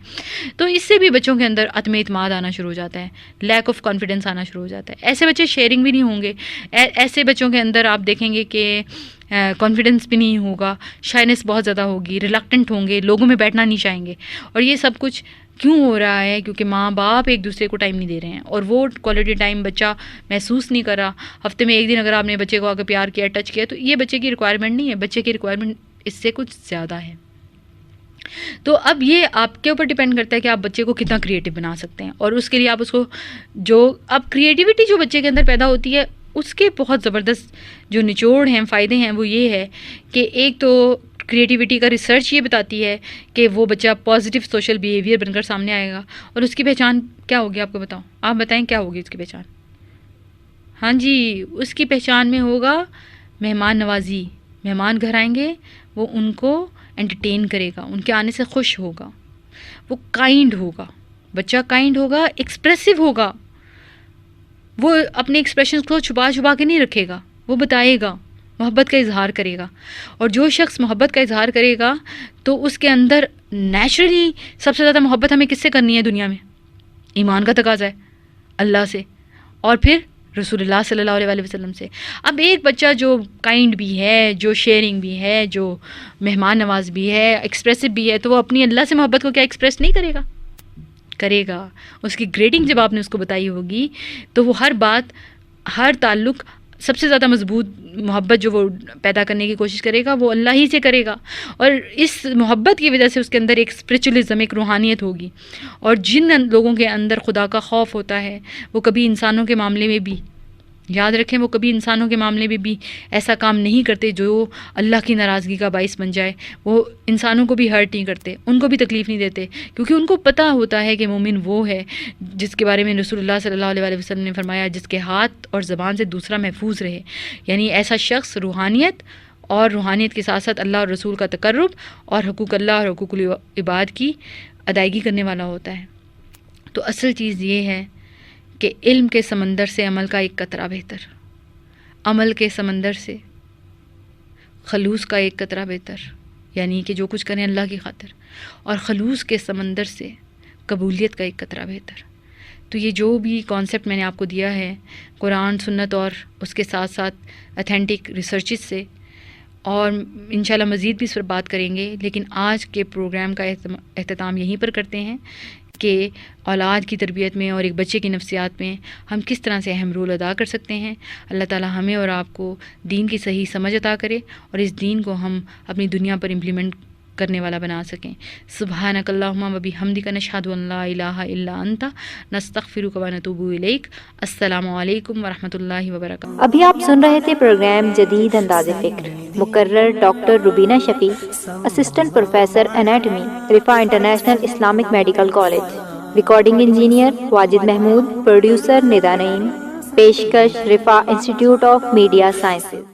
تو اس سے بھی بچوں کے اندر عدم اعتماد آنا شروع ہو جاتا ہے، لیک آف کانفیڈنس آنا شروع ہو جاتا ہے. ایسے بچے شیئرنگ بھی نہیں ہوں گے. ایسے بچوں کے اندر آپ دیکھیں گے کہ کانفیڈنس بھی نہیں ہوگا، شائنس بہت زیادہ ہوگی، ریلکٹنٹ ہوں گے، لوگوں میں بیٹھنا نہیں چاہیں گے. اور یہ سب کچھ کیوں ہو رہا ہے؟ کیونکہ ماں باپ ایک دوسرے کو ٹائم نہیں دے رہے ہیں، اور وہ کوالٹی ٹائم بچہ محسوس نہیں کر رہا. ہفتے میں ایک دن اگر آپ نے بچے کو آ کے پیار کیا، ٹچ کیا، تو یہ بچے کی ریکوائرمنٹ نہیں ہے، بچے کی ریکوائرمنٹ اس سے کچھ زیادہ ہے. تو اب یہ آپ کے اوپر ڈیپینڈ کرتا ہے کہ آپ بچے کو کتنا کریٹو بنا سکتے ہیں، اور اس کے لیے آپ اس کو اب کریٹیوٹی جو بچے کے اندر پیدا ہوتی ہے، اس کے بہت زبردست جو نچوڑ ہیں، فائدے ہیں، وہ یہ ہے کہ ایک تو کریٹیوٹی کا ریسرچ یہ بتاتی ہے کہ وہ بچہ پازیٹیو سوشل بیہیویئر بن کر سامنے آئے گا. اور اس کی پہچان کیا ہوگی؟ آپ کو بتاؤں، آپ بتائیں کیا ہوگی اس کی پہچان؟ ہاں جی، اس کی پہچان میں ہوگا مہمان نوازی. مہمان گھر آئیں گے، وہ ان کو انٹرٹین کرے گا، ان کے آنے سے خوش ہوگا، وہ کائنڈ ہوگا. بچہ کائنڈ ہوگا، ایکسپریسو ہوگا، وہ اپنے ایکسپریشنز کو چھپا کے نہیں رکھے گا، وہ بتائے گا، محبت کا اظہار کرے گا. اور جو شخص محبت کا اظہار کرے گا تو اس کے اندر نیچرلی سب سے زیادہ محبت ہمیں کس سے کرنی ہے دنیا میں؟ ایمان کا تقاضا ہے، اللہ سے، اور پھر رسول اللہ صلی اللہ علیہ وسلم سے. اب ایک بچہ جو کائنڈ بھی ہے، جو شیئرنگ بھی ہے، جو مہمان نواز بھی ہے، ایکسپریسو بھی ہے، تو وہ اپنی اللہ سے محبت کو کیا ایکسپریس نہیں کرے گا؟ کرے گا. اس کی گریڈنگ جب آپ نے اس کو بتائی ہوگی تو وہ ہر بات، ہر تعلق، سب سے زیادہ مضبوط محبت جو وہ پیدا کرنے کی کوشش کرے گا وہ اللہ ہی سے کرے گا. اور اس محبت کی وجہ سے اس کے اندر ایک اسپریچولزم، ایک روحانیت ہوگی. اور جن لوگوں کے اندر خدا کا خوف ہوتا ہے، وہ کبھی انسانوں کے معاملے میں بھی، یاد رکھیں، وہ کبھی انسانوں کے معاملے میں بھی ایسا کام نہیں کرتے جو اللہ کی ناراضگی کا باعث بن جائے. وہ انسانوں کو بھی ہرٹ نہیں کرتے، ان کو بھی تکلیف نہیں دیتے، کیونکہ ان کو پتہ ہوتا ہے کہ مومن وہ ہے جس کے بارے میں رسول اللہ صلی اللہ علیہ وسلم نے فرمایا، جس کے ہاتھ اور زبان سے دوسرا محفوظ رہے. یعنی ایسا شخص روحانیت، اور روحانیت کے ساتھ ساتھ اللہ اور رسول کا تقرب اور حقوق اللہ اور حقوق العباد کی ادائیگی کرنے والا ہوتا ہے. تو اصل چیز یہ ہے کہ علم کے سمندر سے عمل کا ایک قطرہ بہتر، عمل کے سمندر سے خلوص کا ایک قطرہ بہتر، یعنی کہ جو کچھ کریں اللہ کی خاطر، اور خلوص کے سمندر سے قبولیت کا ایک قطرہ بہتر. تو یہ جو بھی کانسیپٹ میں نے آپ کو دیا ہے قرآن، سنت اور اس کے ساتھ ساتھ اتھینٹک ریسرچز سے، اور انشاءاللہ مزید بھی اس پر بات کریں گے، لیکن آج کے پروگرام کا اختتام یہیں پر کرتے ہیں کہ اولاد کی تربیت میں اور ایک بچے کی نفسیات میں ہم کس طرح سے اہم رول ادا کر سکتے ہیں. اللہ تعالی ہمیں اور آپ کو دین کی صحیح سمجھ عطا کرے، اور اس دین کو ہم اپنی دنیا پر امپلیمنٹ کرنے والا بنا سکیں. سبحانک اللہم و بحمدک، نشہد ان لا الہ الا انت، نستغفرک و نتوب الیک. السلام علیکم ورحمۃ اللہ وبرکاتہ. ابھی آپ سن رہے تھے پروگرام جدید انداز فکر. مقرر doctor Rubina Shafi, assistant professor anatomy, Riphah international Islamic medical college. Recording engineer Wajid Mahmood, producer Nida Naeem. پیشکش Riphah institute of media sciences.